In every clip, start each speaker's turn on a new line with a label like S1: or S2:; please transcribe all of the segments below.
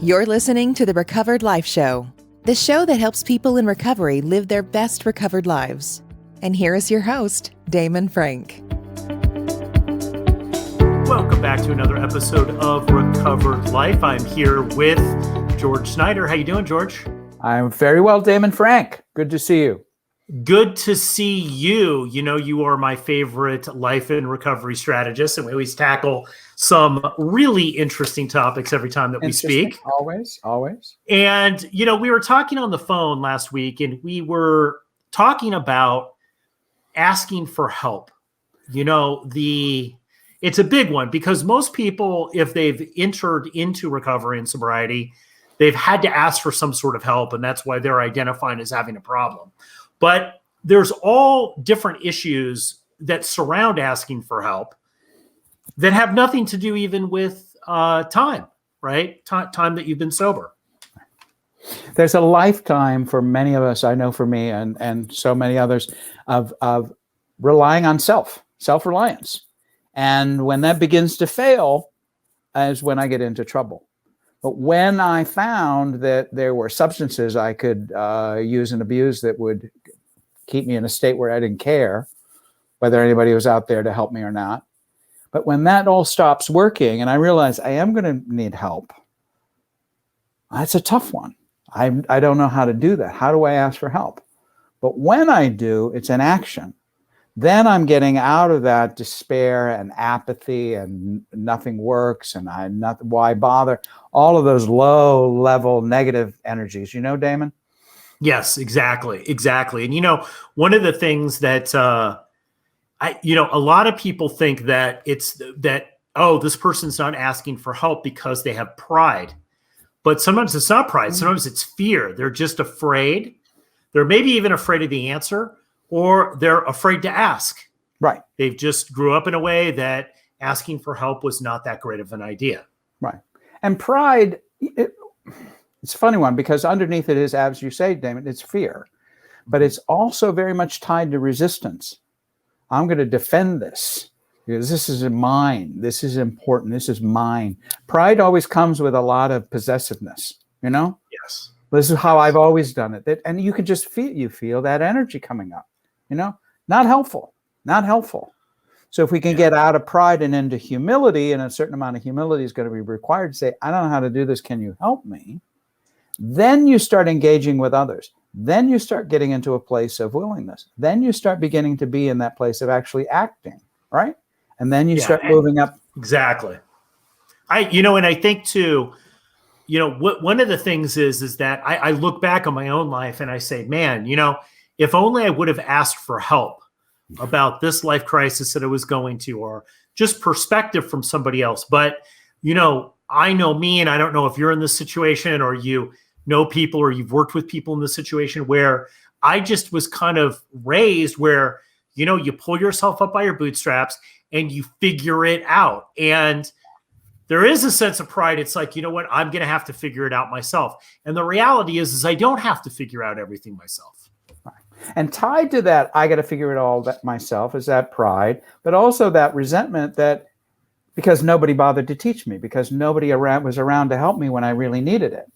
S1: You're listening to the Recovered Life Show, the show that helps people in recovery live their best recovered lives. And here is your host, Damon Frank.
S2: Welcome back to another episode of Recovered Life. I'm here with George Snyder. How you doing, George?
S3: I'm very well, Damon Frank. Good to see you.
S2: Good to see you. You know, you are my favorite life and recovery strategist, and we always tackle some really interesting topics every time that we speak.
S3: Always.
S2: And, you know, we were talking on the phone last week, and we were talking about asking for help. You know, it's a big one because most people, if they've entered into recovery and sobriety, they've had to ask for some sort of help, and that's why they're identifying as having a problem. But there's all different issues that surround asking for help that have nothing to do even with time, right? Time that you've been sober.
S3: There's a lifetime for many of us, I know for me and so many others, of relying on self-reliance. And when that begins to fail is when I get into trouble. But when I found that there were substances I could use and abuse that would keep me in a state where I didn't care whether anybody was out there to help me or not. But when that all stops working and I realize I am going to need help, that's a tough one. I don't know how to do that. How do I ask for help? But when I do, it's an action. Then I'm getting out of that despair and apathy and nothing works and why bother? All of those low level negative energies, you know, Damon?
S2: Yes, exactly. And, you know, one of the things that, a lot of people think that this person's not asking for help because they have pride. But sometimes it's not pride. Sometimes it's fear. They're just afraid. They're maybe even afraid of the answer, or they're afraid to ask.
S3: Right.
S2: They've just grew up in a way that asking for help was not that great of an idea.
S3: Right. And pride, it's a funny one because underneath it is, as you say, Damon, it's fear. But it's also very much tied to resistance. I'm going to defend this because this is mine. This is important. This is mine. Pride always comes with a lot of possessiveness, you know?
S2: Yes.
S3: This is how I've always done it. And you can just feel that energy coming up, you know? Not helpful. So if we can get out of pride and into humility, and a certain amount of humility is going to be required to say, I don't know how to do this. Can you help me? Then you start engaging with others. Then you start getting into a place of willingness. Then you start beginning to be in that place of actually acting, right? And then you start moving up.
S2: Exactly. And I think too, you know, one of the things is that I look back on my own life and I say, man, you know, if only I would have asked for help about this life crisis that I was going to, or just perspective from somebody else. But, you know, I know me, and I don't know if you're in this situation or you know people or you've worked with people in this situation where I just was kind of raised where, you know, you pull yourself up by your bootstraps and you figure it out. And there is a sense of pride. It's like, you know what, I'm going to have to figure it out myself. And the reality is I don't have to figure out everything myself.
S3: And tied to that, I got to figure it all that myself, is that pride, but also that resentment that because nobody bothered to teach me, because nobody was around to help me when I really needed it.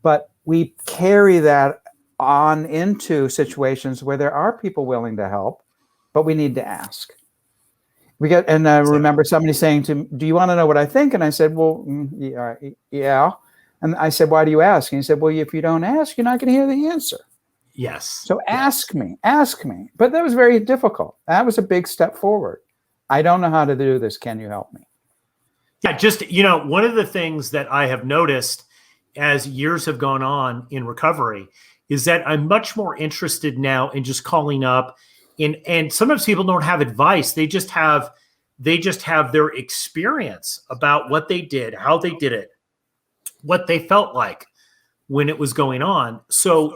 S3: But we carry that on into situations where there are people willing to help, but we need to ask. I remember somebody saying to me, do you want to know what I think? And I said, well, yeah. And I said, why do you ask? And he said, well, if you don't ask, you're not going to hear the answer.
S2: Yes.
S3: So ask me. But that was very difficult. That was a big step forward. I don't know how to do this. Can you help me?
S2: Yeah, just, you know, one of the things that I have noticed as years have gone on in recovery is that I'm much more interested now in just calling up and sometimes people don't have advice. They just have their experience about what they did, how they did it, what they felt like when it was going on. So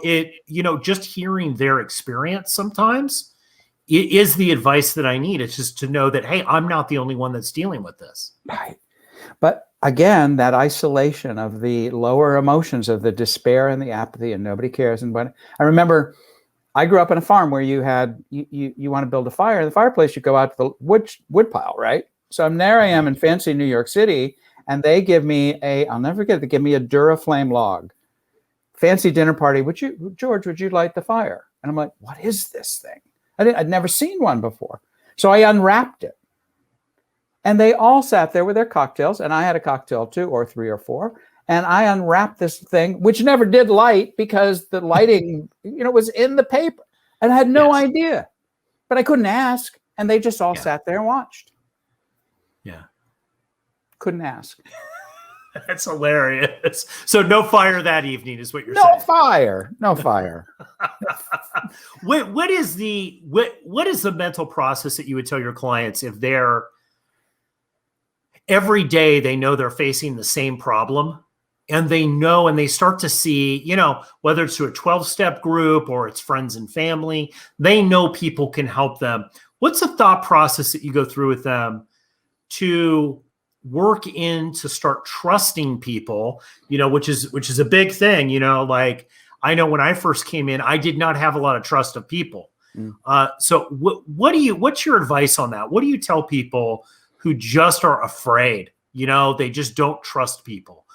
S2: just hearing their experience sometimes it is the advice that I need. It's just to know that, hey, I'm not the only one that's dealing with this.
S3: Right. But again, that isolation of the lower emotions of the despair and the apathy and nobody cares. And when I remember I grew up in a farm where you want to build a fire in the fireplace, you go out to the wood pile, right? So there I am in fancy New York City, And they give me I'll never forget, they give me a Duraflame log. Fancy dinner party. George, would you light the fire? And I'm like, what is this thing? I'd never seen one before. So I unwrapped it. And they all sat there with their cocktails. And I had a cocktail too, or 3 or 4. And I unwrapped this thing, which never did light because the lighting, was in the paper. And I had no idea. But I couldn't ask. And they just all sat there and watched.
S2: Yeah.
S3: Couldn't ask.
S2: That's hilarious. So no fire that evening is what you're saying.
S3: No fire.
S2: What is the mental process that you would tell your clients if they're every day they know they're facing the same problem and they know and they start to see, whether it's to a 12-step group or it's friends and family, they know people can help them. What's the thought process that you go through with them to work in to start trusting people, which is a big thing, like I know when I first came in, I did not have a lot of trust of people. So what's your advice on that? What do you tell people who just are afraid, they just don't trust people?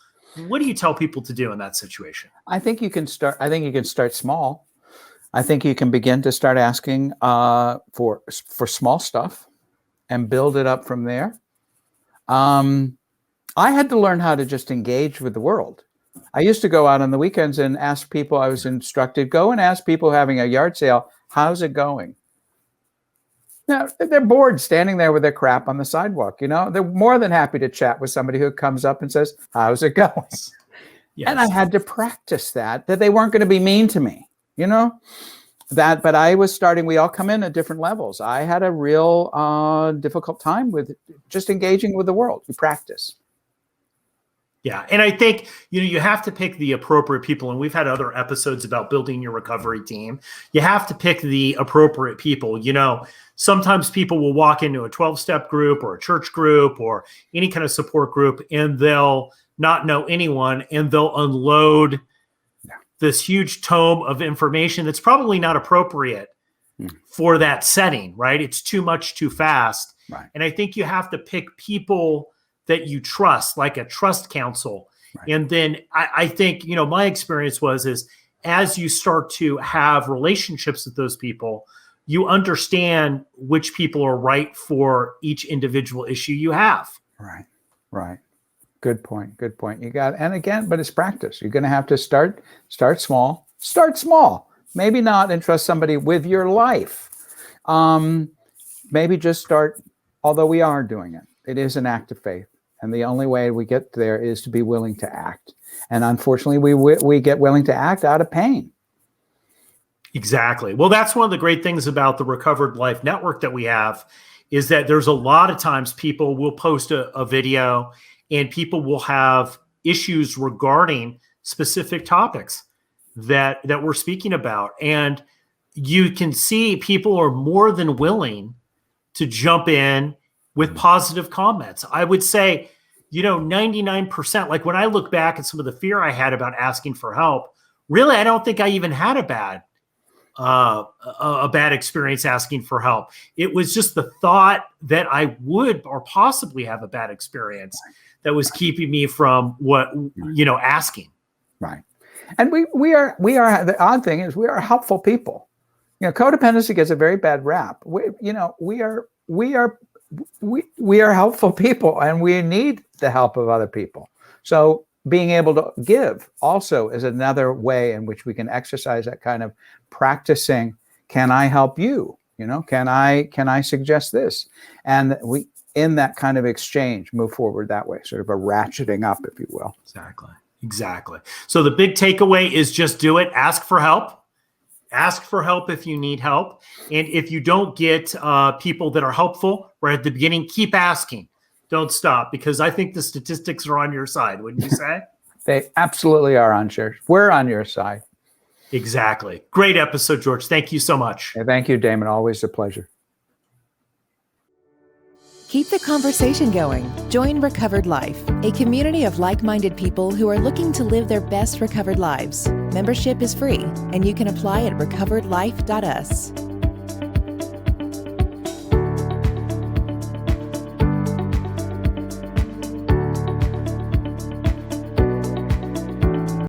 S2: What do you tell people to do in that situation?
S3: I think you can start small. I think you can begin to start asking for small stuff and build it up from there. I had to learn how to just engage with the world. I used to go out on the weekends and ask people, I was instructed, go and ask people having a yard sale, how's it going? Now, they're bored standing there with their crap on the sidewalk. They're more than happy to chat with somebody who comes up and says, how's it going? Yes. And I had to practice that they weren't going to be mean to me, but I was starting, we all come in at different levels. I had a real difficult time with just engaging with the world. You practice.
S2: Yeah. And I think, you have to pick the appropriate people. And we've had other episodes about building your recovery team. You have to pick the appropriate people. Sometimes people will walk into a 12-step group or a church group or any kind of support group, and they'll not know anyone, and they'll unload this huge tome of information that's probably not appropriate for that setting, right? It's too much too fast.
S3: Right.
S2: And I think you have to pick people that you trust, like a trust council. Right. And then I think, my experience is as you start to have relationships with those people, you understand which people are right for each individual issue you have.
S3: Right. Good point. You got, and again, but it's practice. You're going to have to start small. Maybe not entrust somebody with your life. Maybe just start, although we are doing it. It is an act of faith. And the only way we get there is to be willing to act. And unfortunately, we get willing to act out of pain.
S2: Exactly. Well, that's one of the great things about the Recovered Life Network that we have is that there's a lot of times people will post a video and people will have issues regarding specific topics that we're speaking about. And you can see people are more than willing to jump in with positive comments. I would say, 99%, like when I look back at some of the fear I had about asking for help, really, I don't think I even had a bad experience asking for help. It was just the thought that I would or possibly have a bad experience that was keeping me from asking. Right.
S3: And we are the odd thing is we are helpful people. Codependency gets a very bad rap. We are helpful people, and we need the help of other people. So being able to give also is another way in which we can exercise that kind of practicing. Can I help you? Can I suggest this? And we, in that kind of exchange, move forward that way, sort of a ratcheting up, if you will.
S2: Exactly. So the big takeaway is just do it. Ask for help. Ask for help if you need help. And if you don't get people that are helpful right at the beginning, keep asking. Don't stop, because I think the statistics are on your side, wouldn't you say?
S3: They absolutely are on your. We're on your side.
S2: Exactly. Great episode, George. Thank you so much.
S3: Thank you, Damon. Always a pleasure.
S1: Keep the conversation going. Join Recovered Life, a community of like-minded people who are looking to live their best recovered lives. Membership is free, and you can apply at recoveredlife.us.